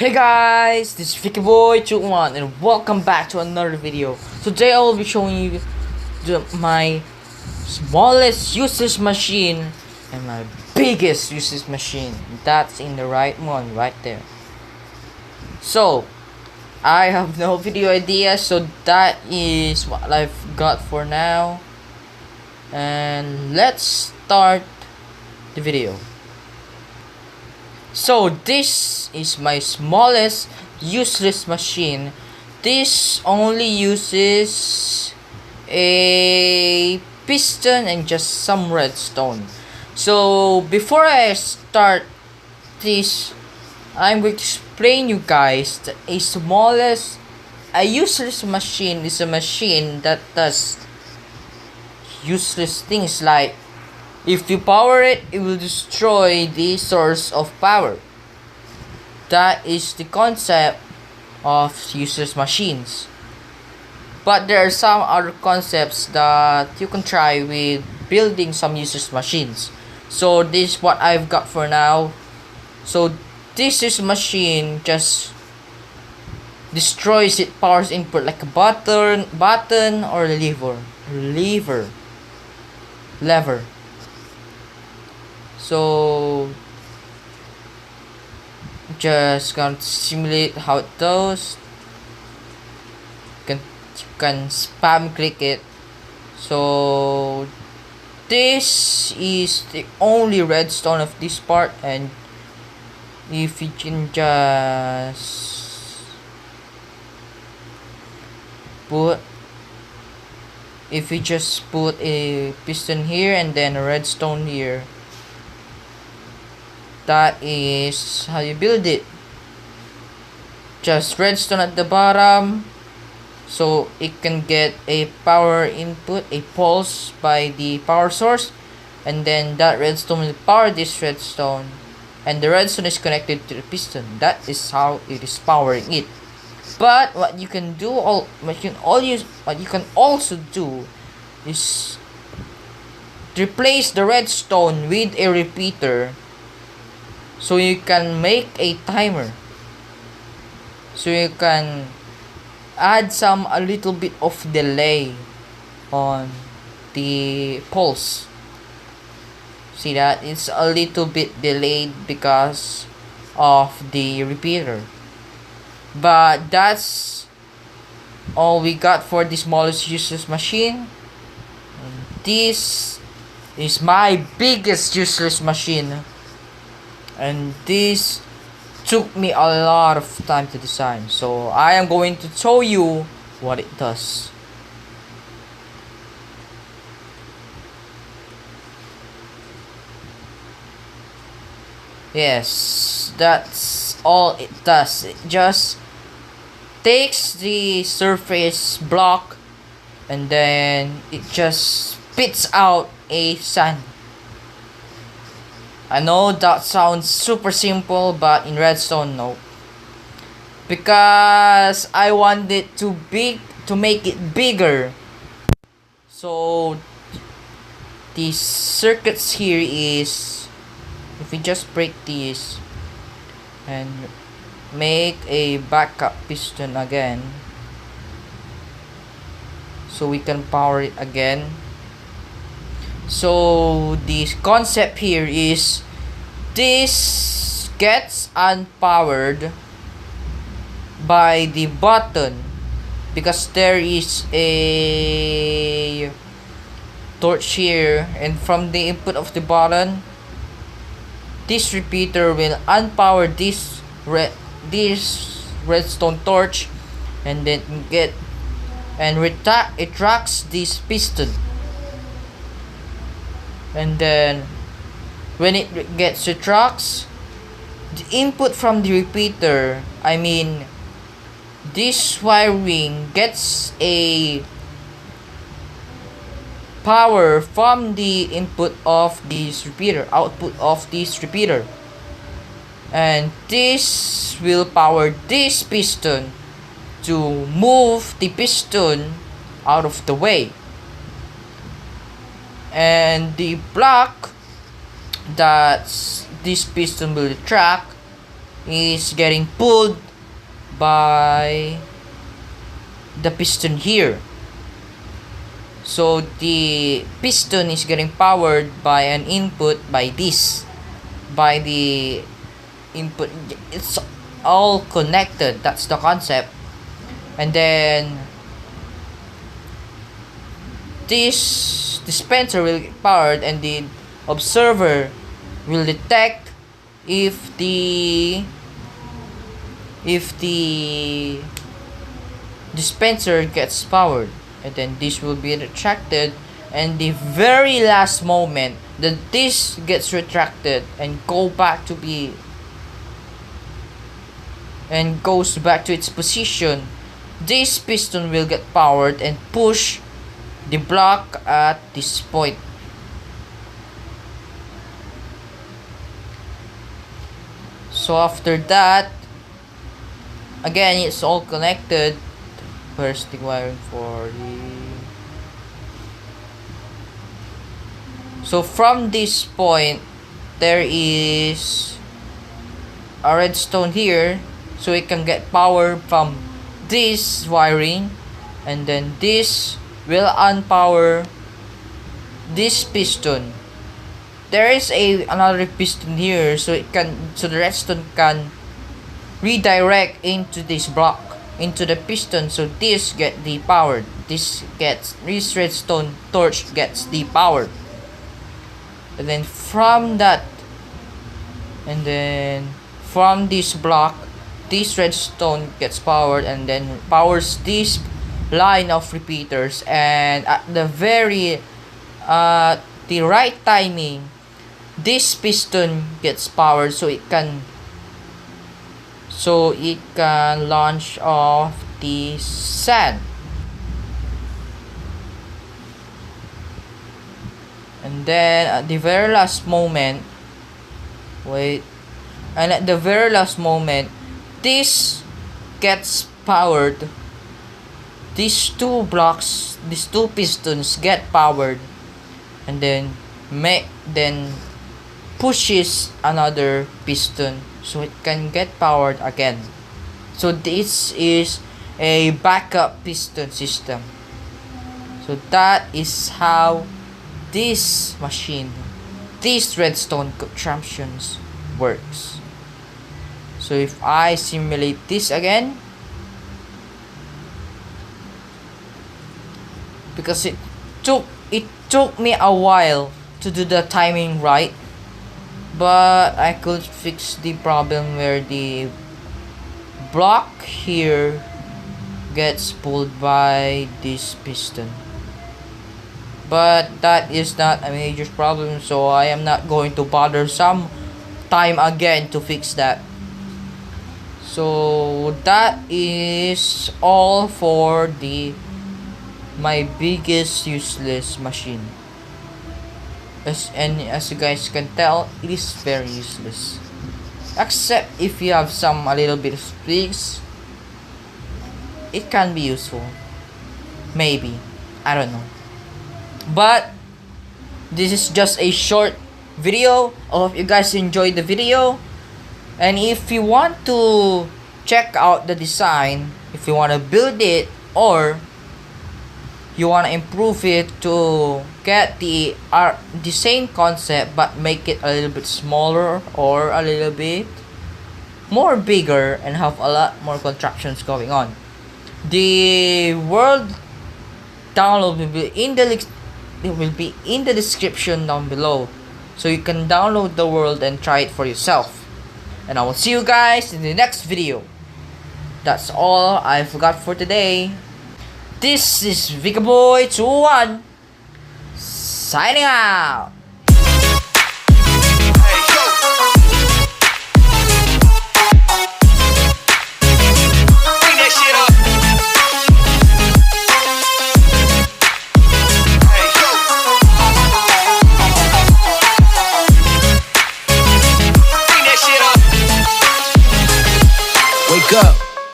Hey guys, this is Thx and welcome back to another video. Today I will be showing you my smallest useless machine and my biggest useless machine. That's in the right one right there. So I have no video idea, so that is what I've got for now. And let's start the video. So this is my smallest useless machine. This only uses a piston and just some redstone. So before I start this, I'm going to explain you guys that a useless machine is a machine that does useless things, like if you power it, it will destroy the source of power. That is the concept of useless machines. But there are some other concepts that you can try with building some useless machines. So this is what I've got for now. So this is machine just destroys its power's input like a button or a lever. So just gonna simulate how it does. You can spam click it. So this is the only redstone of this part, and if you can just put a piston here and then a redstone here, that is how you build it. Just redstone at the bottom, so it can get a power input, a pulse by the power source, and then that redstone will power this redstone, and the redstone is connected to the piston. That is how it is powering it. But what you can also do is replace the redstone with a repeater, so you can make a timer. So you can add a little bit of delay on the pulse. See that? It's a little bit delayed because of the repeater. But that's all we got for the smallest useless machine. And this is my biggest useless machine. And this took me a lot of time to design, so I am going to show you what it does. Yes, that's all it does. It just takes the surface block and then it just spits out a sand. I know that sounds super simple, but in redstone, no. Because I want it to make it bigger. So the circuits here is, if we just break these and make a backup piston again, so we can power it again. So the concept here is this gets unpowered by the button, because there is a torch here, and from the input of the button, this repeater will unpower this redstone torch, and then it tracks this piston. And then when it gets to tracks, the input from the repeater, I mean this wiring, gets a power from the input of this repeater, output of this repeater, and this will power this piston to move the piston out of the way. And the block that this piston will track is getting pulled by the piston here. So the piston is getting powered by an input by this, by the input. It's all connected, that's the concept. And then this dispenser will get powered, and the observer will detect if the dispenser gets powered, and then this will be retracted, and the very last moment that this gets retracted and goes back to its position, this piston will get powered and push the block at this point. So after that, again, it's all connected. Where's the wiring for the... So from this point, there is a redstone here, so it can get power from this wiring, and then this will unpower this piston. There is another piston here, so the redstone can redirect into this block, into the piston, so this get depowered. This redstone torch gets depowered. And then from this block, this redstone gets powered and then powers this line of repeaters, and at the right timing, this piston gets powered, so it can launch off the sand. And then at the very last moment, this gets powered. These two pistons get powered, and then pushes another piston, so it can get powered again. So this is a backup piston system. So that is how this redstone contraptions works. So if I simulate this again, because it took me a while to do the timing right, but I could fix the problem where the block here gets pulled by this piston. But that is not a major problem, so I am not going to bother some time again to fix that. So that is all for my biggest useless machine. As you guys can tell, it is very useless. Except if you have a little bit of space, it can be useful. Maybe. I don't know. But this is just a short video. I hope you guys enjoyed the video. And if you want to check out the design, if you want to build it, or you want to improve it to get the same concept but make it a little bit smaller or a little bit more bigger and have a lot more contraptions going on, the world download will be in the description down below, so you can download the world and try it for yourself. And I will see you guys in the next video. That's all I forgot for today. This is VikaBoy21 signing out.